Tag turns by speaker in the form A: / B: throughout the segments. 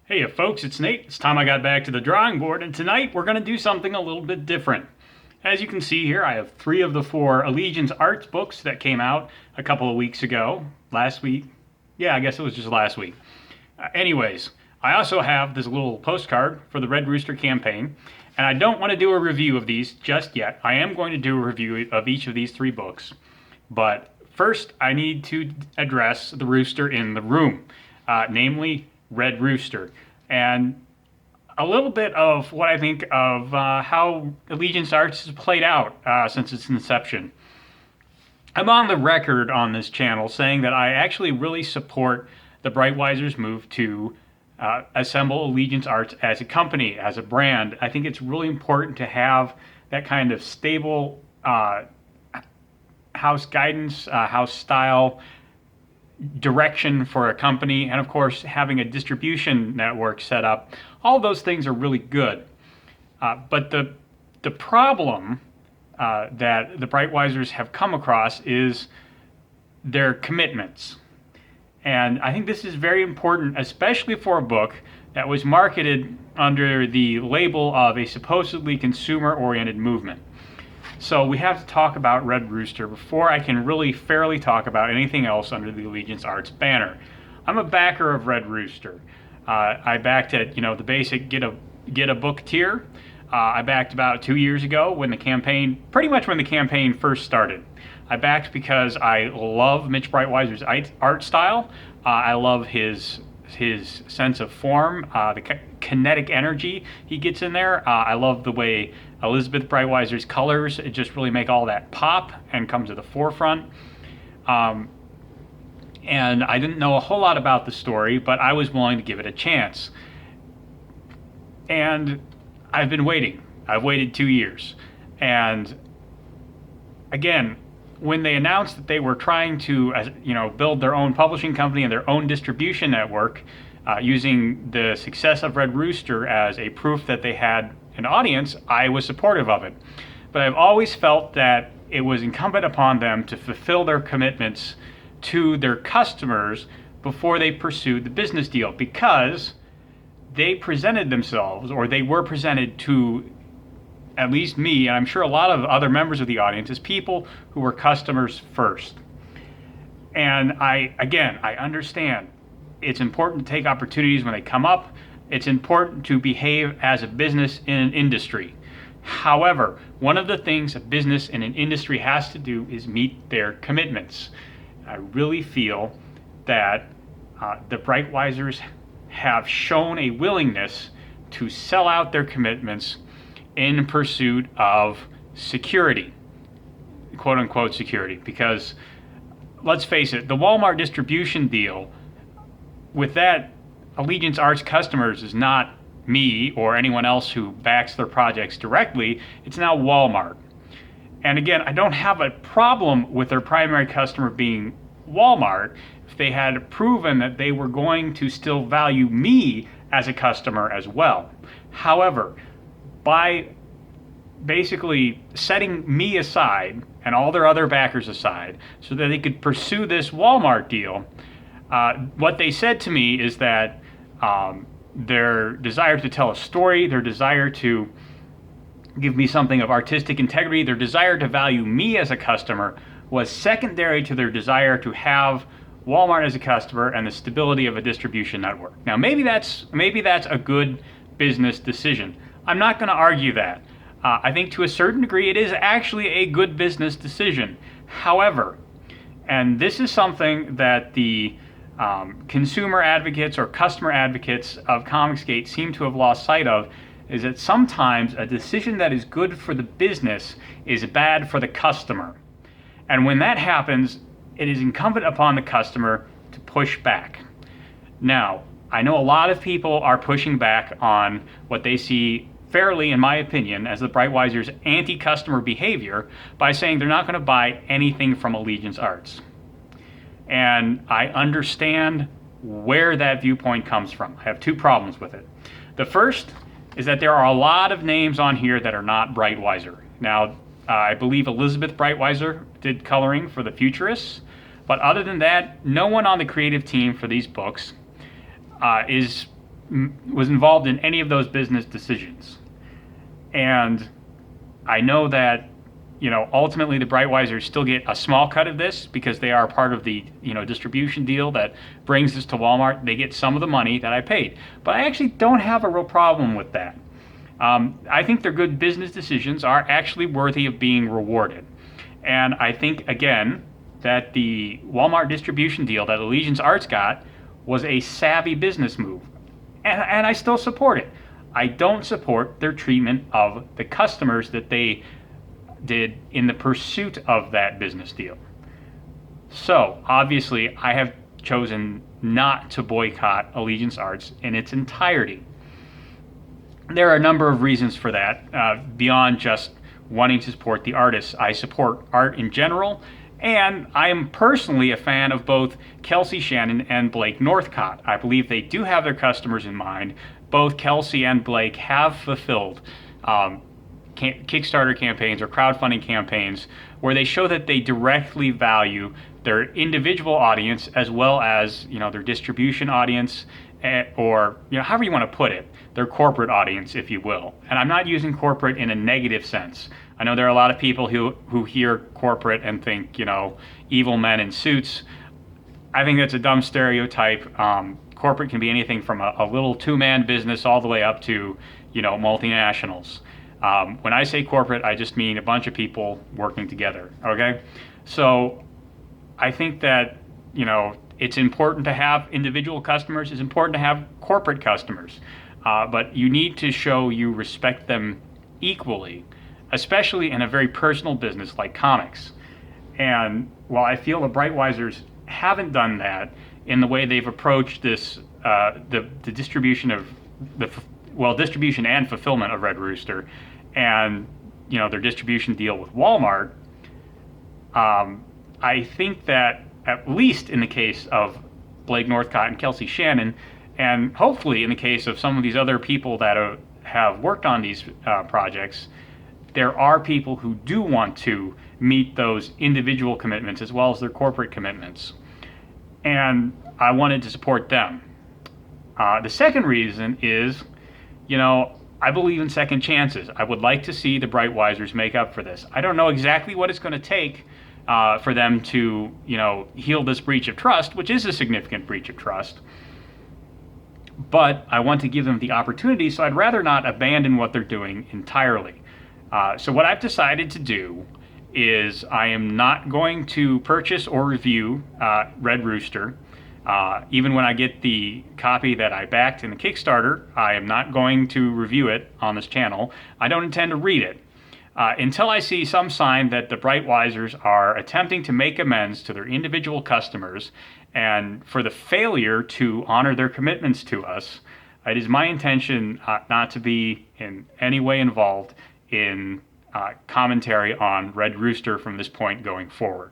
A: Hey folks, it's Nate. It's time I got back to the drawing board, and tonight we're going to do something a little bit different. As you can see here, I have 3 of the 4 Allegiance Arts books that came out a couple of weeks ago. Last week? Yeah, I guess it was just last week. Anyways, I also have this little postcard for the Red Rooster campaign, and I don't want to do a review of these just yet. I am going to do a review of each of these 3 books, but first I need to address the rooster in the room, namely Red Rooster, and a little bit of what I think of how Allegiance Arts has played out since its inception. I'm on the record on this channel saying that I actually really support the Brightwiser's move to assemble Allegiance Arts as a company, as a brand. I think it's really important to have that kind of stable house guidance, house style direction for a company, and of course having a distribution network set up. All those things are really good, but the problem that the Brightwisers have come across is their commitments, and I think this is very important, especially for a book that was marketed under the label of a supposedly consumer-oriented movement. So we have to talk about Red Rooster before I can really fairly talk about anything else under the Allegiance Arts banner. I'm a backer of Red Rooster. I backed at the basic get a book tier. I backed about 2 years ago when the campaign, pretty much when the campaign first started. I backed because I love Mitch Brightwiser's art style. I love his sense of form, the kinetic energy he gets in there. I love the way Elizabeth Brightwiser's colors just really make all that pop and come to the forefront. And I didn't know a whole lot about the story, but I was willing to give it a chance. And I've been waiting. I've waited 2 years. And again, when they announced that they were trying to build their own publishing company and their own distribution network, using the success of Red Rooster as a proof that they had an audience, I was supportive of it. But I've always felt that it was incumbent upon them to fulfill their commitments to their customers before they pursued the business deal, because they presented themselves, or they were presented to at least me, and I'm sure a lot of other members of the audience, as people who were customers first. And I understand it's important to take opportunities when they come up. It's important to behave as a business in an industry. However, one of the things a business in an industry has to do is meet their commitments. I really feel that the Brightwisers have shown a willingness to sell out their commitments in pursuit of security, quote unquote security, because let's face it, the Walmart distribution deal with that Allegiance Arts customers is not me or anyone else who backs their projects directly. It's now Walmart. And again, I don't have a problem with their primary customer being Walmart if they had proven that they were going to still value me as a customer as well. However, by basically setting me aside and all their other backers aside so that they could pursue this Walmart deal, what they said to me is that their desire to tell a story, their desire to give me something of artistic integrity, their desire to value me as a customer was secondary to their desire to have Walmart as a customer and the stability of a distribution network. Now, maybe that's a good business decision. I'm not going to argue that. I think to a certain degree it is actually a good business decision. However, and this is something that the consumer advocates or customer advocates of Comicsgate seem to have lost sight of, is that sometimes a decision that is good for the business is bad for the customer. And when that happens, it is incumbent upon the customer to push back. Now, I know a lot of people are pushing back on what they see fairly, in my opinion, as the Brightwisers' anti-customer behavior by saying they're not going to buy anything from Allegiance Arts. And I understand where that viewpoint comes from. I have 2 problems with it. The first is that there are a lot of names on here that are not Brightwiser. Now, I believe Elizabeth Brightwiser did coloring for the Futurists, but other than that, no one on the creative team for these books is was involved in any of those business decisions. And I know that, ultimately the Breitweisers still get a small cut of this because they are part of the, distribution deal that brings this to Walmart. They get some of the money that I paid. But I actually don't have a real problem with that. I think their good business decisions are actually worthy of being rewarded. And I think, again, that the Walmart distribution deal that Allegiance Arts got was a savvy business move. And I still support it. I don't support their treatment of the customers that they did in the pursuit of that business deal. So, obviously, I have chosen not to boycott Allegiance Arts in its entirety. There are a number of reasons for that, beyond just wanting to support the artists. I support art in general, and I am personally a fan of both Kelsey Shannon and Blake Northcott. I believe they do have their customers in mind. Both Kelsey and Blake have fulfilled Kickstarter campaigns or crowdfunding campaigns where they show that they directly value their individual audience as well as their distribution audience, or however you want to put it, their corporate audience, if you will. And I'm not using corporate in a negative sense. I know there are a lot of people who hear corporate and think evil men in suits. I think that's a dumb stereotype. Corporate can be anything from a little two-man business all the way up to multinationals. When I say corporate, I just mean a bunch of people working together, okay? So I think that, it's important to have individual customers. It's important to have corporate customers. But you need to show you respect them equally, especially in a very personal business like comics. And while I feel the Breitweisers haven't done that in the way they've approached this, the distribution of distribution and fulfillment of Red Rooster, and their distribution deal with Walmart, I think that at least in the case of Blake Northcott and Kelsey Shannon, and hopefully in the case of some of these other people that have worked on these projects, there are people who do want to meet those individual commitments as well as their corporate commitments. And I wanted to support them. The second reason is, I believe in second chances. I would like to see the Breitweisers make up for this. I don't know exactly what it's going to take for them to, heal this breach of trust, which is a significant breach of trust. But I want to give them the opportunity, so I'd rather not abandon what they're doing entirely. So what I've decided to do is I am not going to purchase or review Red Rooster. Even when I get the copy that I backed in the Kickstarter, I am not going to review it on this channel. I don't intend to read it. Until I see some sign that the Breitweisers are attempting to make amends to their individual customers and for the failure to honor their commitments to us, it is my intention not to be in any way involved in commentary on Red Rooster from this point going forward.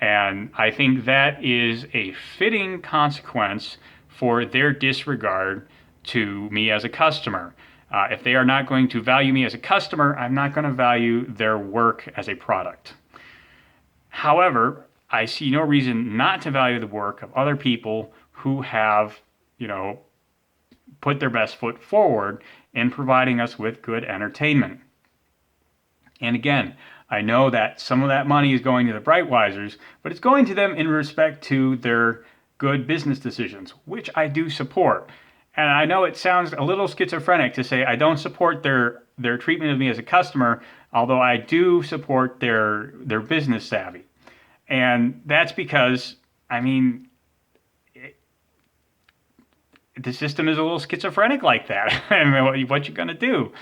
A: And I think that is a fitting consequence for their disregard to me as a customer. If they are not going to value me as a customer, I'm not going to value their work as a product. However, I see no reason not to value the work of other people who have, put their best foot forward in providing us with good entertainment. And again, I know that some of that money is going to the Breitweisers, but it's going to them in respect to their good business decisions, which I do support. And I know it sounds a little schizophrenic to say I don't support their treatment of me as a customer, although I do support their business savvy. And that's because, the system is a little schizophrenic like that. What you going to do?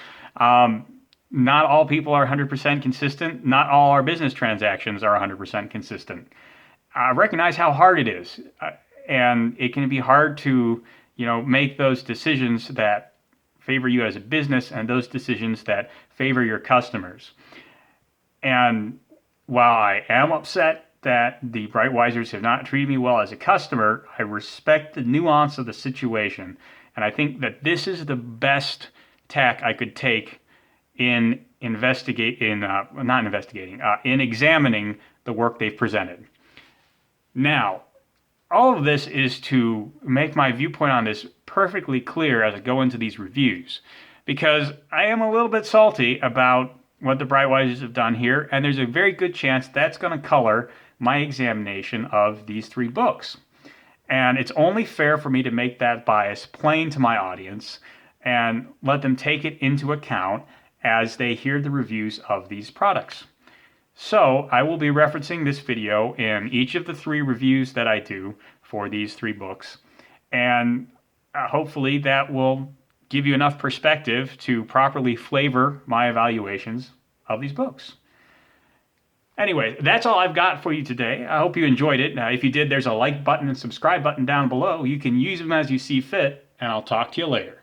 A: Not all people are 100% consistent. Not all our business transactions are 100% consistent. I recognize how hard it is. And it can be hard to, make those decisions that favor you as a business and those decisions that favor your customers. And while I am upset that the Breitweisers have not treated me well as a customer, I respect the nuance of the situation. And I think that this is the best tack I could take in examining the work they've presented. Now, all of this is to make my viewpoint on this perfectly clear as I go into these reviews, because I am a little bit salty about what the Brightwisers have done here, and there's a very good chance that's going to color my examination of these 3 books. And it's only fair for me to make that bias plain to my audience and let them take it into account as they hear the reviews of these products. So I will be referencing this video in each of the 3 reviews that I do for these 3 books. And hopefully that will give you enough perspective to properly flavor my evaluations of these books. Anyway, that's all I've got for you today. I hope you enjoyed it. Now, if you did, there's a like button and subscribe button down below. You can use them as you see fit, and I'll talk to you later.